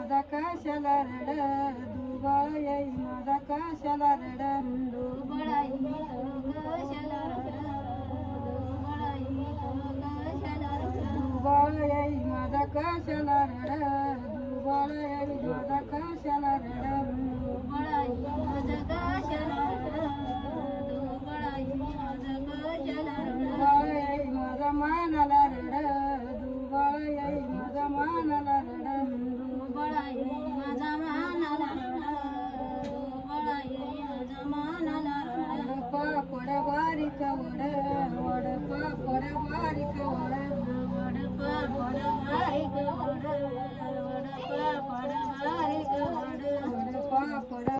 माझा कशाला रड दुबाळाई माझा कशाला रड दुबाळाई कशाला रड दुबाळाई माझा कशाला रड दुबाळाई माझा कशाला रड दुबाळाई माझा कशाला रड दुबाळाई माझा कशाला रड दुबाळाई माझा मानाला